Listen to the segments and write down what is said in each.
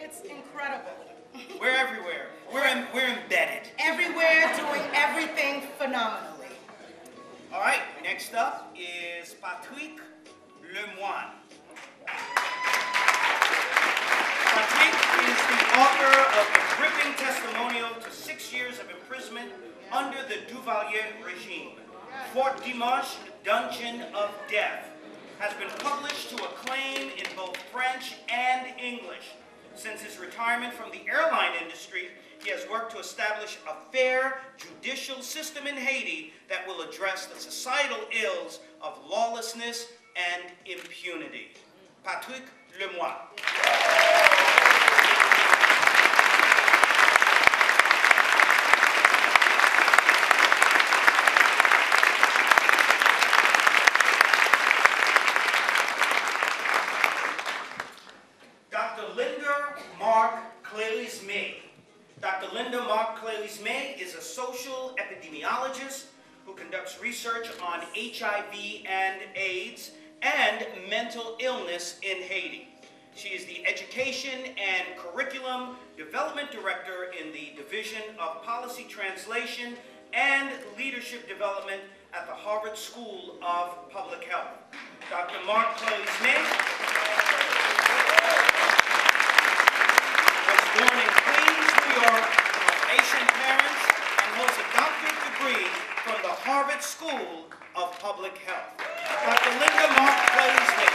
It's incredible. We're everywhere. We're embedded. Everywhere, doing everything phenomenally. All right, next up is Patrick Lemoine. Patrick is the author of a gripping testimonial to 6 years of imprisonment under the Duvalier regime. Fort Dimanche, Dungeon of Death, has been published to acclaim in both French and English. Since his retirement from the airline industry, he has worked to establish a fair judicial system in Haiti that will address the societal ills of lawlessness and impunity. Patrick Lemoine. Dr. Linda Mark Clélisme is a social epidemiologist who conducts research on HIV and AIDS and mental illness in Haiti. She is the Education and Curriculum Development Director in the Division of Policy Translation and Leadership Development at the Harvard School of Public Health. Dr. Mark Clélisme was born in Queens, New York, of Haitian parents, and holds a doctorate degree from the Harvard School of Public Health. Dr. Linda Mark Clélisme.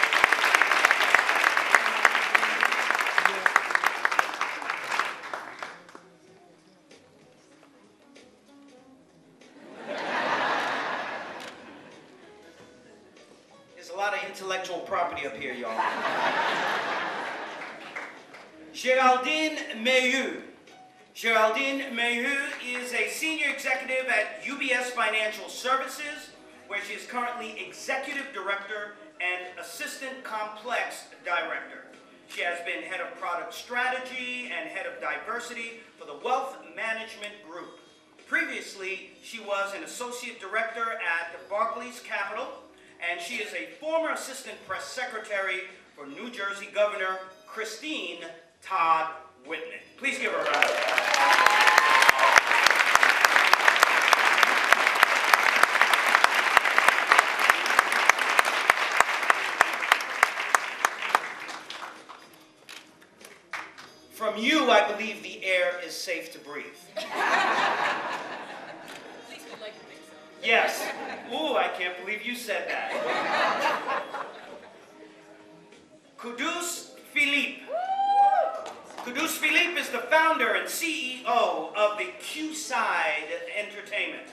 There's a lot of intellectual property up here, y'all. Géraldine Meilloux. Géraldine Meilloux is a senior executive at UBS Financial Services, where she is currently executive director and assistant complex director. She has been head of product strategy and head of diversity for the Wealth Management Group. Previously, she was an associate director at Barclays Capital, and she is a former assistant press secretary for New Jersey Governor Christine Todd Whitman. Please give her a round of applause. From you, I believe the air is safe to breathe. At least we'd like to think so. Yes. Ooh, I can't believe you said that. Kudus Philippe. Kudus Philippe is the founder and CEO of the Q-Side Entertainment.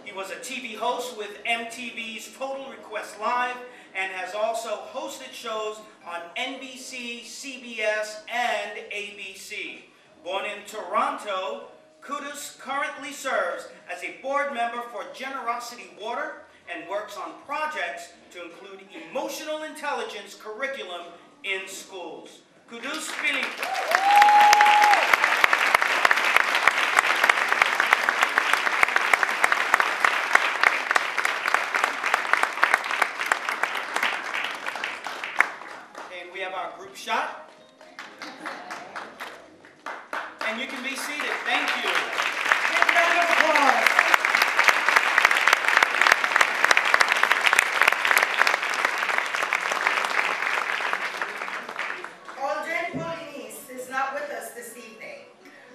He was a TV host with MTV's Total Request Live and has also hosted shows on NBC, CBS, and ABC. Born in Toronto, Kudus currently serves as a board member for Generosity Water and works on projects to include emotional intelligence curriculum in schools. Kudus Philippe. And we have our group shot. And you can be seated. Thank you. Give a round of applause.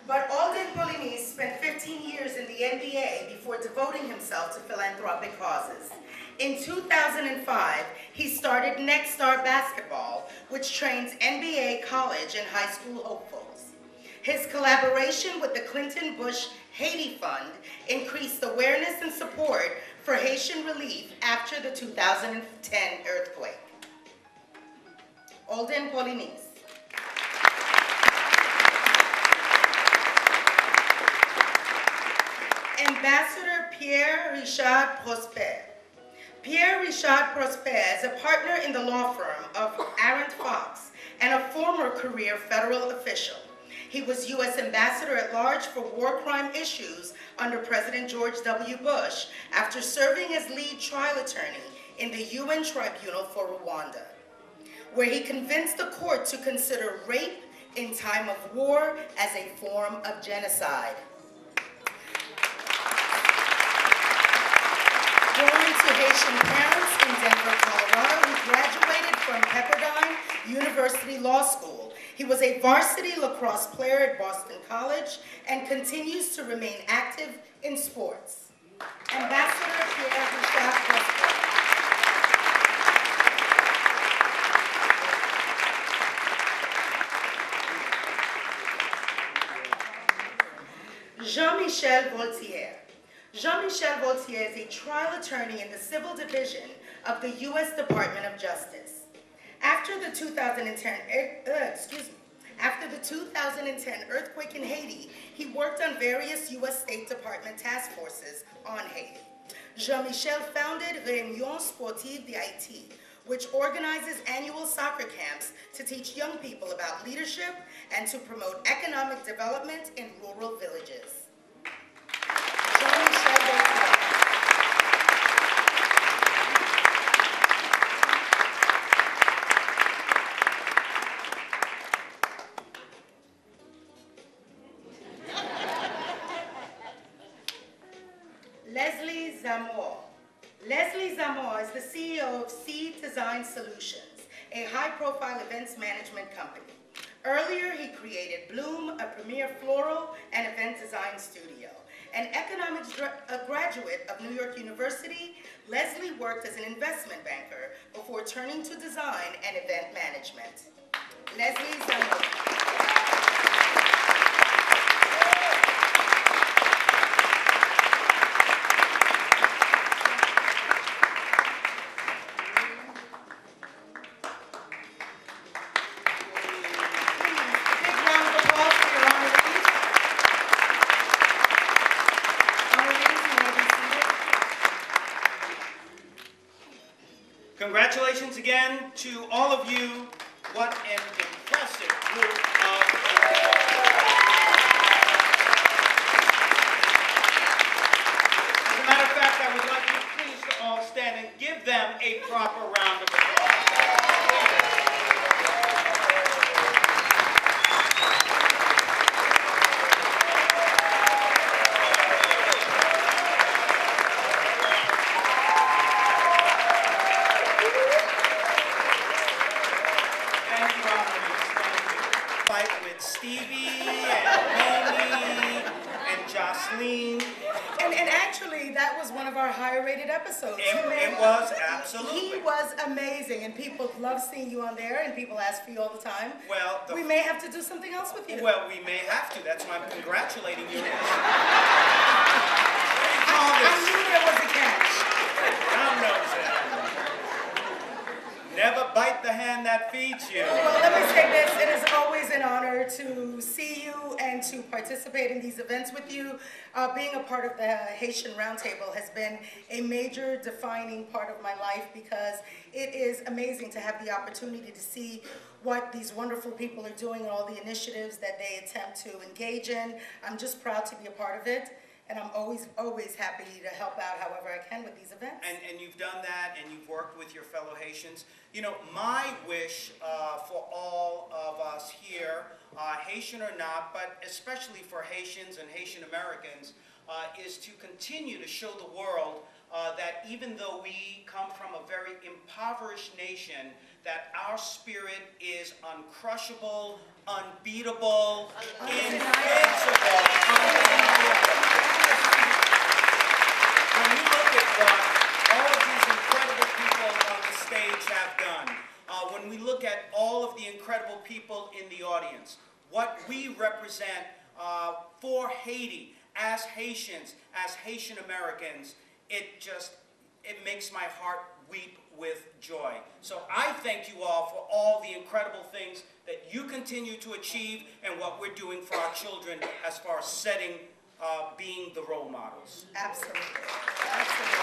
But Alden Poligny spent 15 years in the NBA before devoting himself to philanthropic causes. In 2005, he started Next Star Basketball, which trains NBA, college, and high school hopefuls. His collaboration with the Clinton Bush Haiti Fund increased awareness and support for Haitian relief after the 2010 earthquake. Alden Poligny. Ambassador Pierre-Richard Prosper. Pierre-Richard Prosper is a partner in the law firm of Arent Fox and a former career federal official. He was U.S. Ambassador at Large for war crime issues under President George W. Bush after serving as lead trial attorney in the UN Tribunal for Rwanda, where he convinced the court to consider rape, in time of war as a form of genocide. Born to Haitian parents in Denver, Colorado, he graduated from Pepperdine University Law School. He was a varsity lacrosse player at Boston College and continues to remain active in sports. Ambassador Pierre Bouchard. Jean-Michel Voltier. Jean-Michel Voltier is a trial attorney in the Civil Division of the U.S. Department of Justice. After the 2010 earthquake in Haiti, he worked on various U.S. State Department task forces on Haiti. Jean-Michel founded Réunion Sportive de Haiti, which organizes annual soccer camps to teach young people about leadership and to promote economic development in rural villages. Jean-Michel Voltier. Leslie Zamor. Leslie Zamor is the CEO of Seed Design Solutions, a high-profile events management company. Earlier, he created Bloom, a premier floral and event design studio. An economics graduate of New York University, Leslie worked as an investment banker before turning to design and event management. Leslie Zamor. Congratulations again to all of you. What an impressive group of people. As a matter of fact, I would like you please to all stand and give them a proper round of applause. And actually, that was one of our higher-rated episodes. It was, absolutely. He was amazing, and people love seeing you on there, and people ask for you all the time. Well, we may have to do something else with you. Well, we may have to. That's why I'm congratulating you. I knew there was a catch. God knows that. Never bite the hand that feeds you. Well, let me say this. It is always an honor to see you and to participate in these events with you. Being a part of the Haitian Roundtable has been a major defining part of my life because it is amazing to have the opportunity to see what these wonderful people are doing and all the initiatives that they attempt to engage in. I'm just proud to be a part of it. And I'm always happy to help out however I can with these events. And you've done that, and you've worked with your fellow Haitians. You know, my wish for all of us here, Haitian or not, but especially for Haitians and Haitian-Americans, is to continue to show the world that even though we come from a very impoverished nation, that our spirit is uncrushable, unbeatable, invincible, undeniable. When you look at what all of these incredible people on the stage have done, when we look at all of the incredible people in the audience, what we represent for Haiti, as Haitians, as Haitian-Americans, it makes my heart weep with joy. So I thank you all for all the incredible things that you continue to achieve and what we're doing for our children as far as being the role models. Absolutely. Absolutely.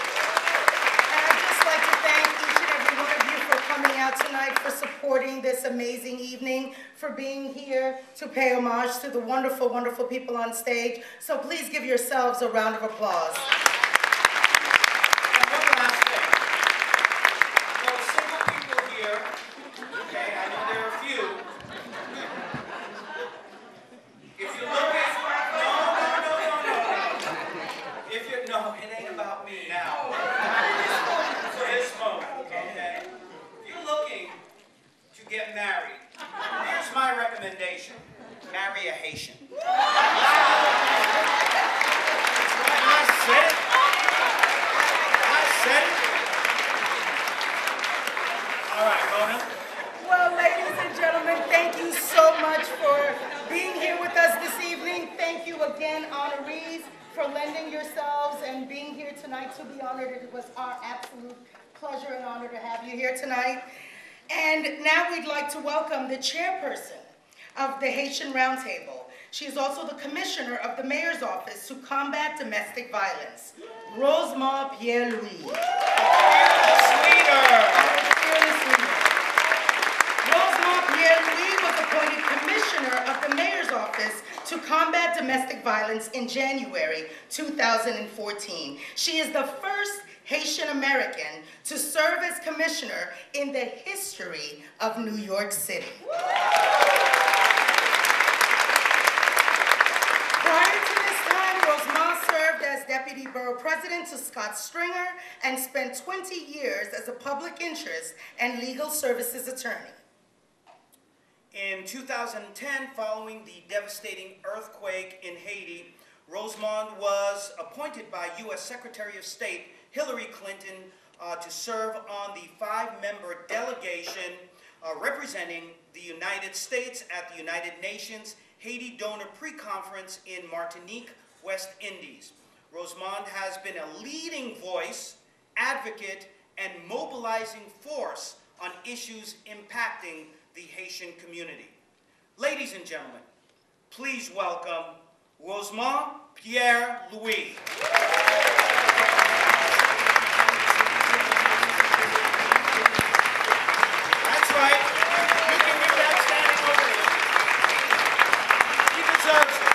And I'd just like to thank each and every one of you for coming out tonight, for supporting this amazing evening, for being here to pay homage to the wonderful, wonderful people on stage. So please give yourselves a round of applause. And one last thing. For single people here, okay, I know there are a few, about me now. For this moment, okay? If you're looking to get married, here's my recommendation. Marry a Haitian. I said it. I said it. All right, Mona. Well, ladies and gentlemen, thank you so much for being here with us this evening. Thank you again, honorees, for lending yourselves and being here tonight to be honored. It was our absolute pleasure and honor to have you here tonight. And now we'd like to welcome the chairperson of the Haitian Roundtable. She is also the commissioner of the mayor's office to combat domestic violence, Rosemont Pierre-Louis. Rosemont Pierre-Louis was appointed commissioner of the mayor's office to combat domestic violence in January 2014. She is the first Haitian American to serve as commissioner in the history of New York City. Prior to this time, Rosemont served as deputy borough president to Scott Stringer and spent 20 years as a public interest and legal services attorney. In 2010, following the devastating earthquake in Haiti, Rosemont was appointed by U.S. Secretary of State Hillary Clinton to serve on the 5-member delegation representing the United States at the United Nations Haiti Donor Pre-Conference in Martinique, West Indies. Rosemont has been a leading voice, advocate, and mobilizing force on issues impacting the Haitian community. Ladies and gentlemen, please welcome Rosemont Pierre-Louis. That's right. You can do that standing over here. He deserves it.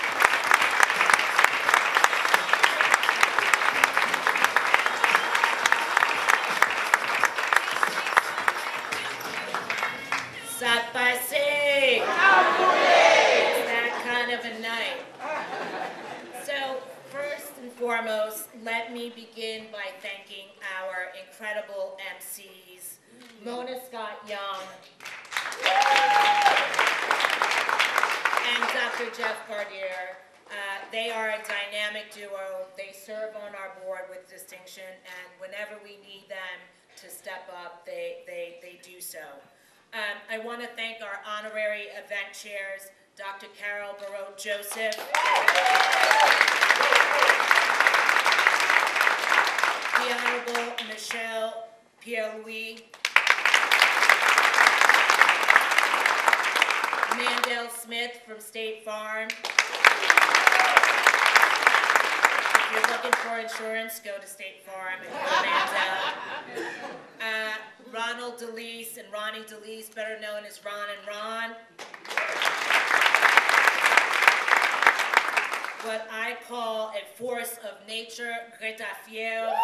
Ça passé. It's that kind of a night. So, first and foremost, let me begin by thanking our incredible MCs, Mona Scott-Young and Dr. Jeff Gardier. They are a dynamic duo. They serve on our board with distinction, and whenever we need them to step up, they do so. I want to thank our honorary event chairs, Dr. Carol Barot-Joseph, the Honorable Michelle Pierre-Louis, Mandel Smith from State Farm. If you're looking for insurance, go to State Farm and call Mandel. Ronald DeLeese and Ronnie DeLeese, better known as Ron and Ron. What I call a force of nature, Greta Fiel.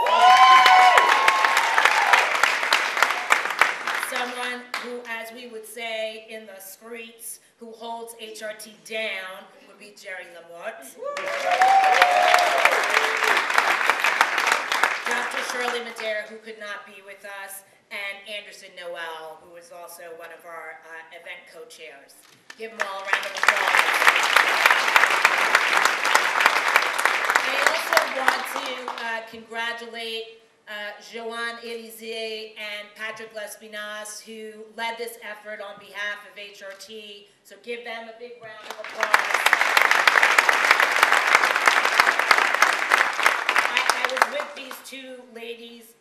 Someone who, as we would say in the streets, who holds HRT down would be Jerry Lamotte. Dr. Shirley Madera, who could not be with us, and Anderson Noel, who is also one of our event co-chairs. Give them all a round of applause. I also want to congratulate Joanne Elysée and Patrick Lespinasse, who led this effort on behalf of HRT. So give them a big round of applause. I was with these two ladies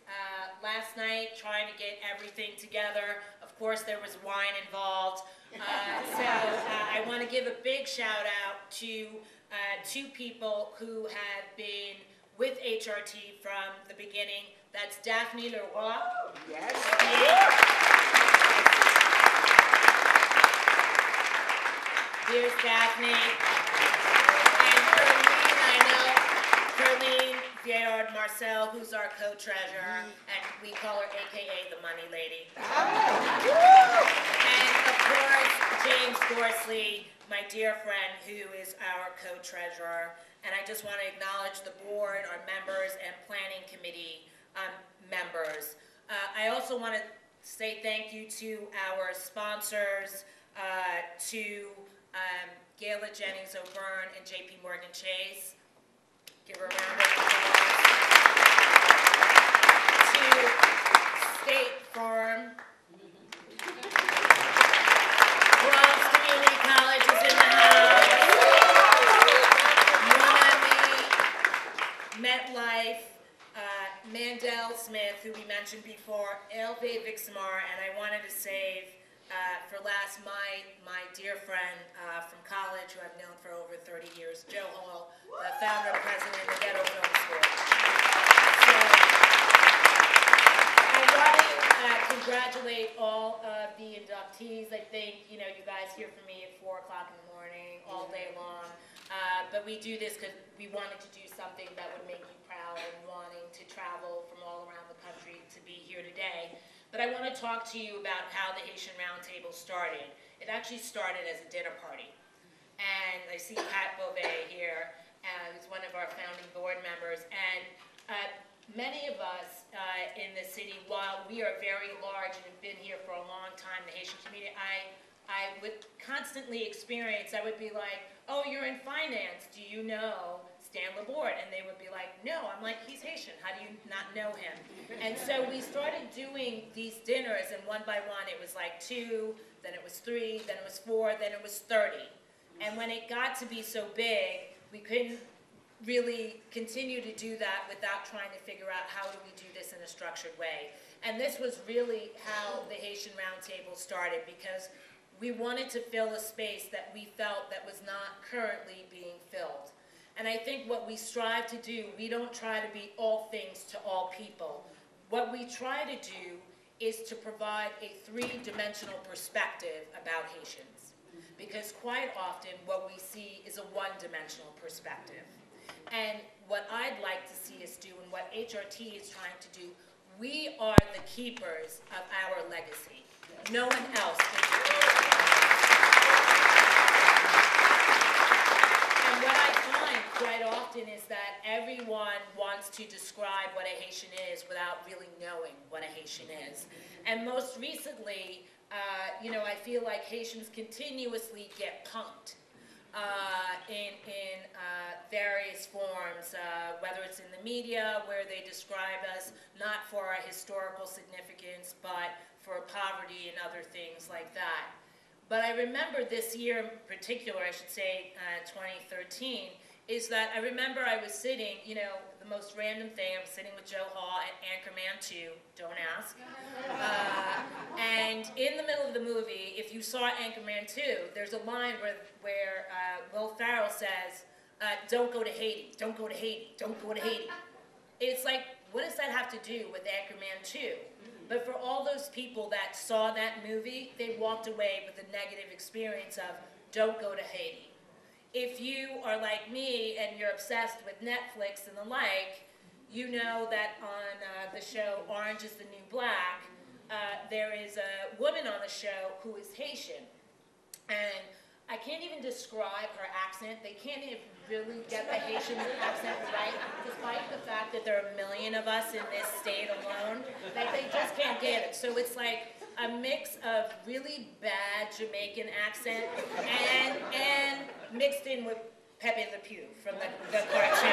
last night trying to get everything together. Of course, there was wine involved. I want to give a big shout out to two people who have been with HRT from the beginning. That's Daphne Leroy. Yes. Here's Daphne. And Perline, I know. Perline, Bayard Marcel, who's our co-treasurer, and we call her AKA the Money Lady. And of course, James Gorsley, my dear friend, who is our co-treasurer. And I just want to acknowledge the board, our members, and planning committee members. I also want to say thank you to our sponsors, to Gayla Jennings O'Byrne and JP Morgan Chase. Give her a round of applause. To State Farm. Bronx Community College is in the house. MetLife, Mandel Smith, who we mentioned before, Elve Vixmar, and I wanted to save for last my dear friend from college, who I've known for over 30 years, Joe Hall, the founder and president of the Ghetto Film School. So I want to congratulate all of the inductees. I think, you guys hear from me at 4 o'clock in the morning, all day long. But we do this because we wanted to do something that would make you proud and wanting to travel from all around the country to be here today. But I want to talk to you about how the Haitian Roundtable started. It actually started as a dinner party. And I see Pat Beauvais here, who's one of our founding board members. And many of us in the city, while we are very large and have been here for a long time, the Haitian community, I would constantly experience, I would be like, oh, you're in finance, do you know Stan Laborde? And they would be like, no. I'm like, he's Haitian, how do you not know him? And so we started doing these dinners, and one by one it was like 2, then it was 3, then it was 4, then it was 30. And when it got to be so big, we couldn't really continue to do that without trying to figure out how do we do this in a structured way. And this was really how the Haitian Roundtable started, because we wanted to fill a space that we felt that was not currently being filled. And I think what we strive to do, we don't try to be all things to all people. What we try to do is to provide a 3-dimensional perspective about Haitians. Because quite often what we see is a 1-dimensional perspective. And what I'd like to see us do, and what HRT is trying to do, we are the keepers of our legacy. No one else can do it. And what I find quite often is that everyone wants to describe what a Haitian is without really knowing what a Haitian is. And most recently, I feel like Haitians continuously get punked in various forms, whether it's in the media, where they describe us not for our historical significance, but for poverty and other things like that. But I remember this year in particular, I should say 2013, is that I remember I was sitting, the most random thing, I'm sitting with Joe Hall at Anchorman 2, don't ask. And in the middle of the movie, if you saw Anchorman 2, there's a line where Will Ferrell says, don't go to Haiti, don't go to Haiti, don't go to Haiti. It's like, what does that have to do with Anchorman 2? But for all those people that saw that movie, they walked away with a negative experience of, don't go to Haiti. If you are like me and you're obsessed with Netflix and the like, you know that on the show Orange is the New Black, there is a woman on the show who is Haitian. And I can't even describe her accent. They can't even really get the Haitian accent right, despite the fact that there are 1 million of us in this state alone. Like, they just can't get it. So it's like a mix of really bad Jamaican accent and mixed in with Pepe Le Pew from the cartoon.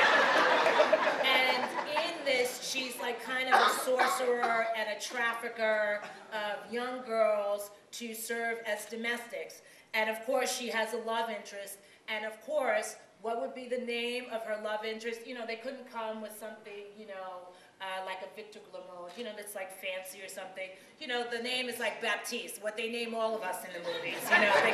And in this, she's like kind of a sorcerer and a trafficker of young girls to serve as domestics. And of course, she has a love interest. And of course, what would be the name of her love interest? They couldn't come with something, like a Victor Glamode, that's like fancy or something. The name is like Baptiste, what they name all of us in the movies. They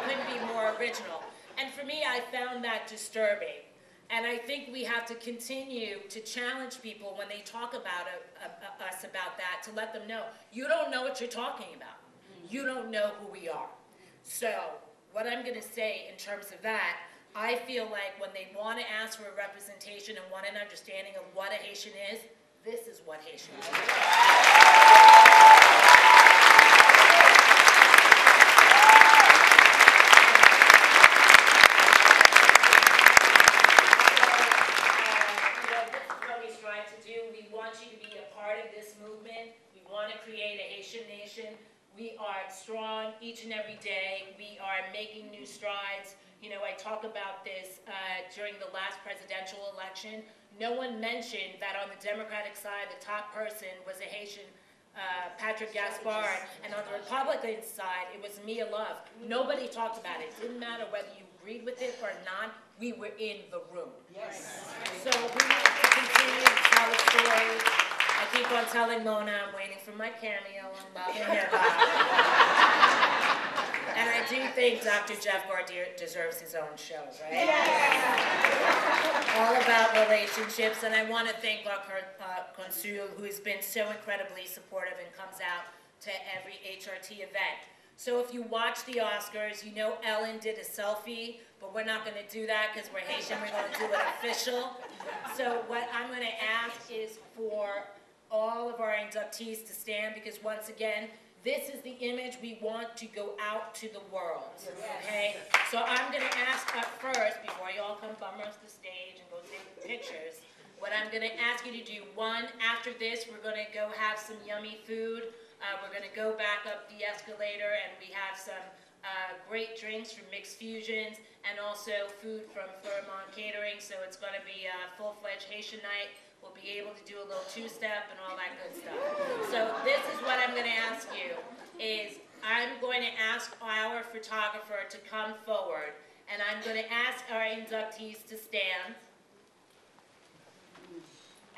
couldn't be more original. And for me, I found that disturbing. And I think we have to continue to challenge people when they talk about us about that, to let them know, you don't know what you're talking about. You don't know who we are. So what I'm going to say in terms of that, I feel like when they want to ask for a representation and want an understanding of what a Haitian is, this is what Haitian is. We want you to be a part of this movement. We want to create a Haitian nation. We are strong each and every day. We are making new strides. You know, I talk about this during the last presidential election. No one mentioned that on the Democratic side, the top person was a Haitian, Patrick Gaspard, and on the Republican side, it was Mia Love. Nobody talked about it. It didn't matter whether you agreed with it or not. We were in the room. Yes. So we need to continue to tell the story. I keep on telling Mona I'm waiting for my cameo on Love and Hip Hop. And I do think Dr. Jeff Gardier deserves his own show, right? Yes. All about relationships, and I want to thank our consul, who has been so incredibly supportive and comes out to every HRT event. So if you watch the Oscars, you know Ellen did a selfie, but we're not going to do that because we're Haitian. We're going to do it official. So what I'm going to ask is for all of our inductees to stand, because once again, this is the image we want to go out to the world, okay? So I'm going to ask up first, before you all come bum rush the stage and go take pictures, what I'm going to ask you to do, one, after this, we're going to go have some yummy food. We're going to go back up the escalator, and we have some great drinks from Mixed Fusions, and also food from Fairmont Catering, so it's going to be a full-fledged Haitian night. We'll be able to do a little two-step and all that good stuff. So this is what I'm going to ask you, is I'm going to ask our photographer to come forward, and I'm going to ask our inductees to stand.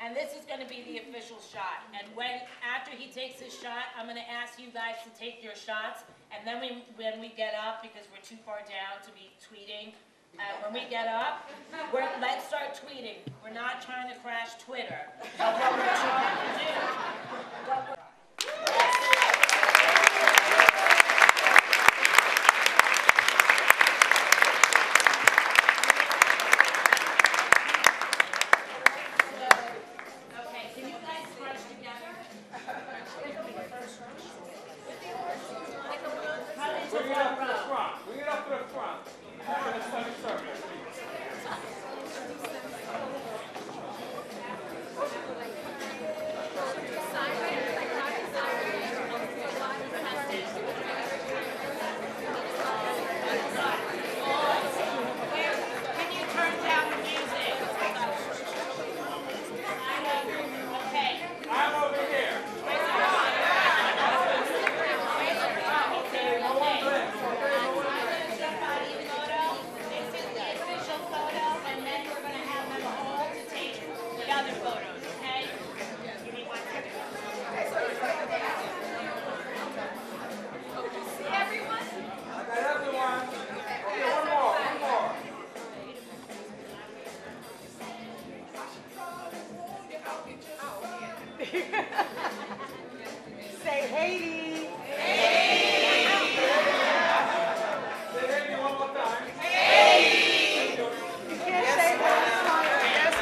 And this is going to be the official shot. And after he takes his shot, I'm going to ask you guys to take your shots. And then when we get up, because we're too far down to be tweeting, when we get up, let's start tweeting. We're not trying to crash Twitter. But what we're trying to do, Say Haiti. Haiti. Say Haiti one more time. Haiti. You can't say that. Yes,